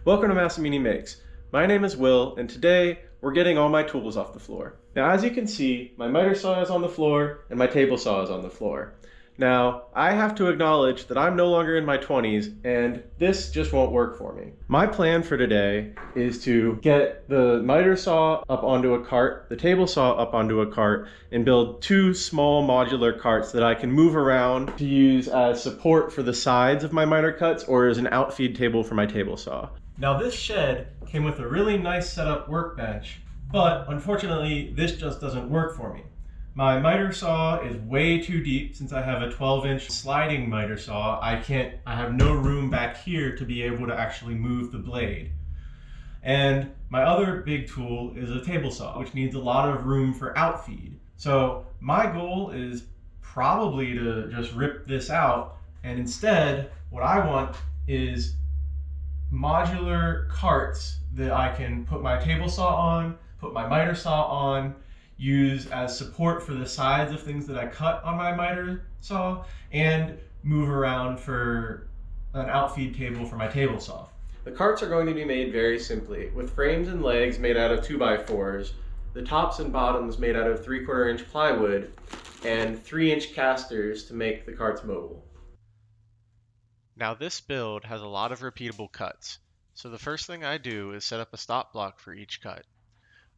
Welcome to Massimini Makes. My name is Will, and today we're getting all my tools off the floor. Now, as you can see, my miter saw is on the floor and my table saw is on the floor. Now, I have to acknowledge that I'm no longer in my 20s and this just won't work for me. My plan for today is to get the miter saw up onto a cart, the table saw up onto a cart, and build two small modular carts that I can move around to use as support for the sides of my miter cuts or as an outfeed table for my table saw. Now this shed came with a really nice setup workbench, but unfortunately this just doesn't work for me. My miter saw is way too deep since I have a 12-inch sliding miter saw. I have no room back here to be able to actually move the blade. And my other big tool is a table saw, which needs a lot of room for outfeed. So my goal is probably to just rip this out, and instead what I want is modular carts that I can put my table saw on, put my miter saw on, use as support for the sides of things that I cut on my miter saw, and move around for an outfeed table for my table saw. The carts are going to be made very simply, with frames and legs made out of 2x4s, the tops and bottoms made out of 3/4 inch plywood, and 3-inch casters to make the carts mobile. Now this build has a lot of repeatable cuts, so the first thing I do is set up a stop block for each cut.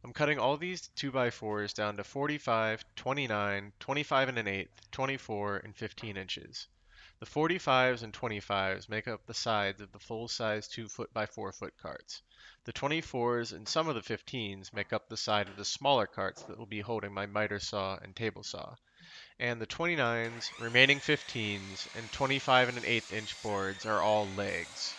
I'm cutting all these 2x4s down to 45, 29, 25 and an eighth, 24, and 15 inches. The 45s and 25s make up the sides of the full-size 2-foot by 4-foot carts. The 24s and some of the 15s make up the side of the smaller carts that will be holding my miter saw and table saw. And the 29s, remaining 15s, and 25 and an eighth inch boards are all legs.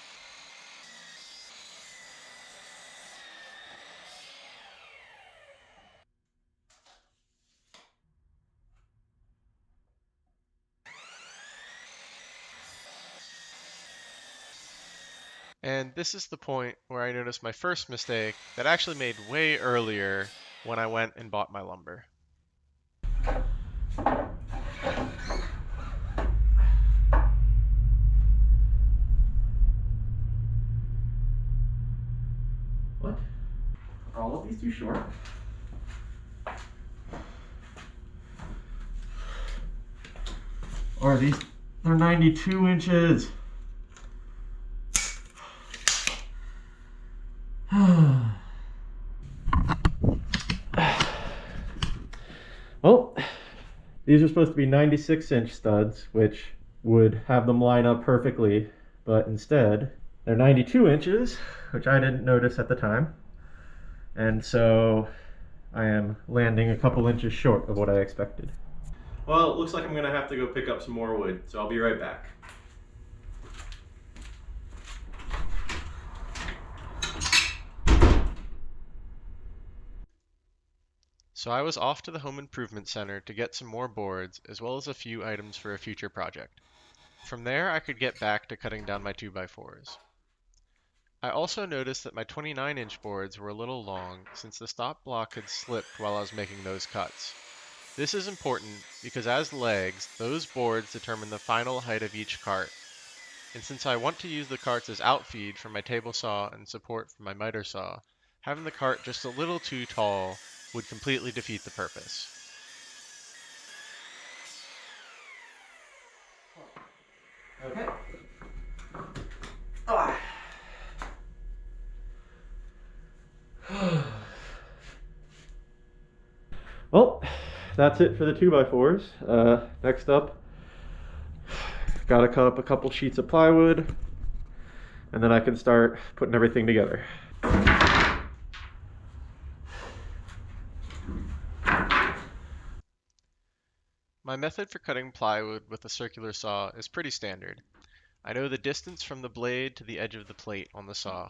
And this is the point where I noticed my first mistake that I actually made way earlier when I went and bought my lumber. What? Are all of these too short? Or are these, they're 92 inches. Well, these are supposed to be 96-inch studs, which would have them line up perfectly, but instead they're 92 inches, which I didn't notice at the time. And so I am landing a couple inches short of what I expected. Well, it looks like I'm gonna have to go pick up some more wood, so I'll be right back. So I was off to the home improvement center to get some more boards as well as a few items for a future project. From there I could get back to cutting down my 2x4s. I also noticed that my 29-inch boards were a little long since the stop block had slipped while I was making those cuts. This is important because as legs, those boards determine the final height of each cart. And since I want to use the carts as outfeed for my table saw and support for my miter saw, having the cart just a little too tall would completely defeat the purpose. Okay. Well, that's it for the 2x4s. Next up, gotta cut up a couple sheets of plywood, and then I can start putting everything together. My method for cutting plywood with a circular saw is pretty standard. I know the distance from the blade to the edge of the plate on the saw.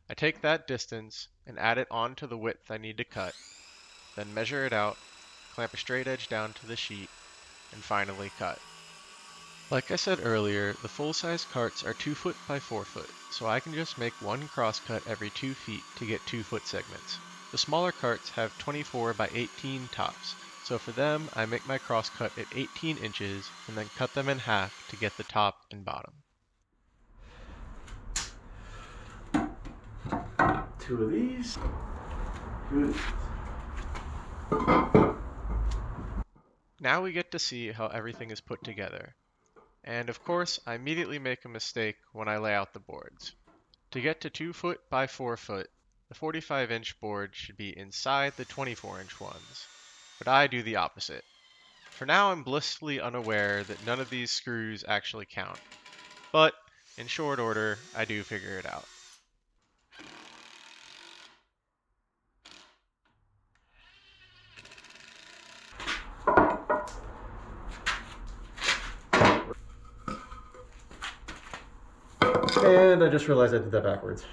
I take that distance and add it on to the width I need to cut, then measure it out, clamp a straight edge down to the sheet, and finally cut. Like I said earlier, the full-size carts are 2-foot by 4-foot, so I can just make one crosscut every 2 feet to get 2-foot segments. The smaller carts have 24 by 18 tops, so for them I make my crosscut at 18 inches and then cut them in half to get the top and bottom. 2 of these, 2 of these. Now we get to see how everything is put together. And of course, I immediately make a mistake when I lay out the boards. To get to 2 foot by 4 foot, the 45-inch board should be inside the 24-inch ones. But I do the opposite. For now, I'm blissfully unaware that none of these screws actually count. But, in short order, I do figure it out. And I just realized I did that backwards.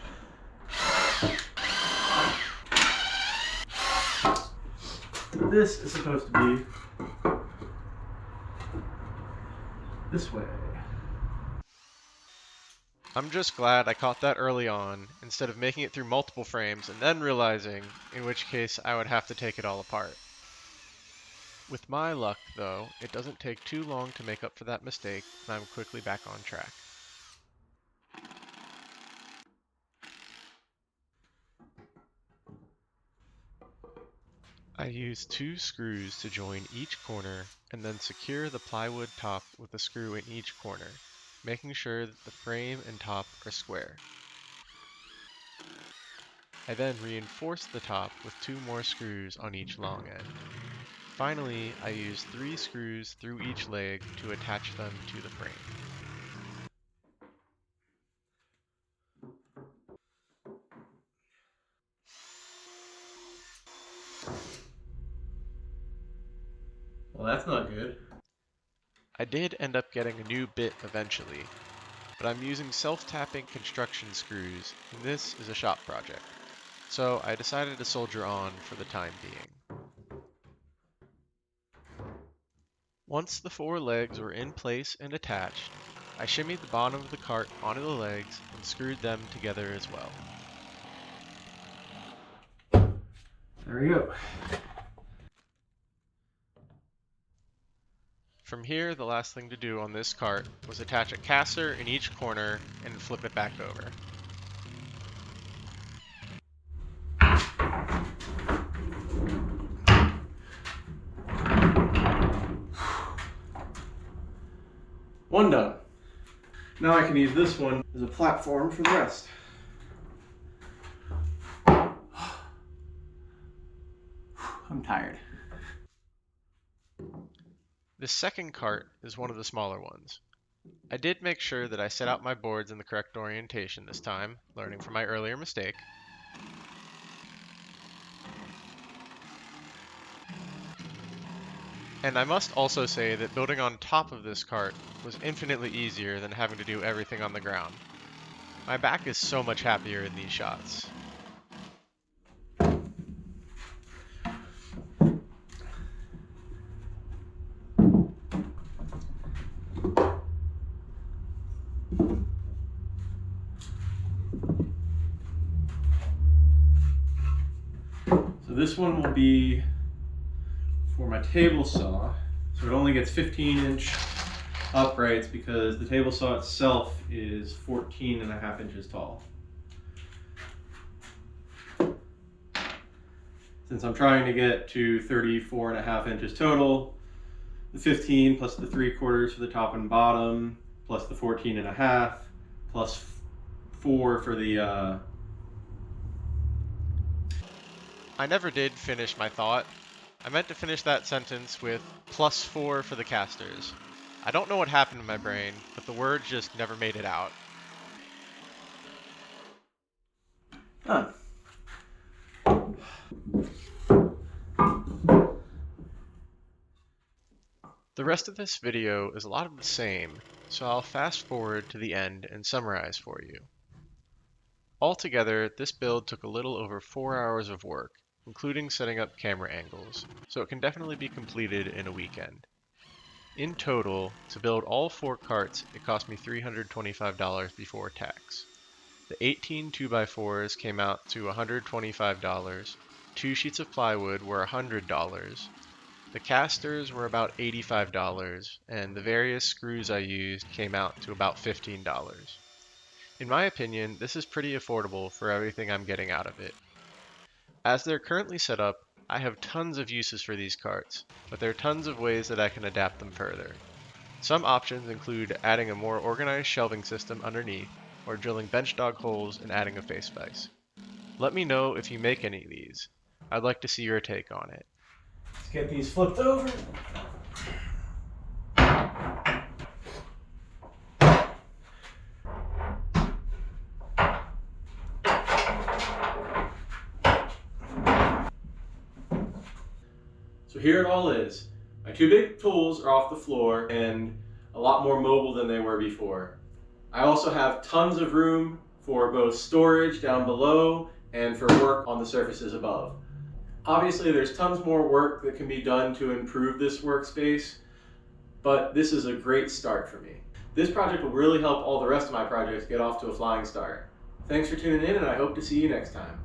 This is supposed to be this way. I'm just glad I caught that early on, instead of making it through multiple frames and then realizing, in which case I would have to take it all apart. With my luck, though, it doesn't take too long to make up for that mistake, and I'm quickly back on track. I use 2 screws to join each corner and then secure the plywood top with a screw in each corner, making sure that the frame and top are square. I then reinforce the top with 2 more screws on each long end. Finally, I use 3 screws through each leg to attach them to the frame. Well, that's not good. I did end up getting a new bit eventually, but I'm using self-tapping construction screws, and this is a shop project, so I decided to soldier on for the time being. Once the 4 legs were in place and attached, I shimmied the bottom of the cart onto the legs and screwed them together as well. There we go. From here, the last thing to do on this cart was attach a caster in each corner and flip it back over. One done. Now I can use this one as a platform for the rest. I'm tired. This second cart is one of the smaller ones. I did make sure that I set out my boards in the correct orientation this time, learning from my earlier mistake. And I must also say that building on top of this cart was infinitely easier than having to do everything on the ground. My back is so much happier in these shots. So this one will be for my table saw. So it only gets 15-inch uprights because the table saw itself is 14.5 inches tall. Since I'm trying to get to 34.5 inches total, the 15 plus the 3/4 for the top and bottom, plus the 14.5, plus 4 for the I never did finish my thought. I meant to finish that sentence with +4 for the casters. I don't know what happened in my brain, but the word just never made it out. done. The rest of this video is a lot of the same, so I'll fast forward to the end and summarize for you. Altogether, this build took a little over 4 hours of work, including setting up camera angles, so it can definitely be completed in a weekend. In total, to build all 4 carts, it cost me $325 before tax. The 18 2x4s came out to $125, 2 sheets of plywood were $100, the casters were about $85, and the various screws I used came out to about $15. In my opinion, this is pretty affordable for everything I'm getting out of it. As they're currently set up, I have tons of uses for these carts, but there are tons of ways that I can adapt them further. Some options include adding a more organized shelving system underneath, or drilling bench dog holes and adding a face vise. Let me know if you make any of these. I'd like to see your take on it. Let's get these flipped over. So here it all is. My two big tools are off the floor and a lot more mobile than they were before. I also have tons of room for both storage down below and for work on the surfaces above. Obviously, there's tons more work that can be done to improve this workspace, but this is a great start for me. This project will really help all the rest of my projects get off to a flying start. Thanks for tuning in, and I hope to see you next time.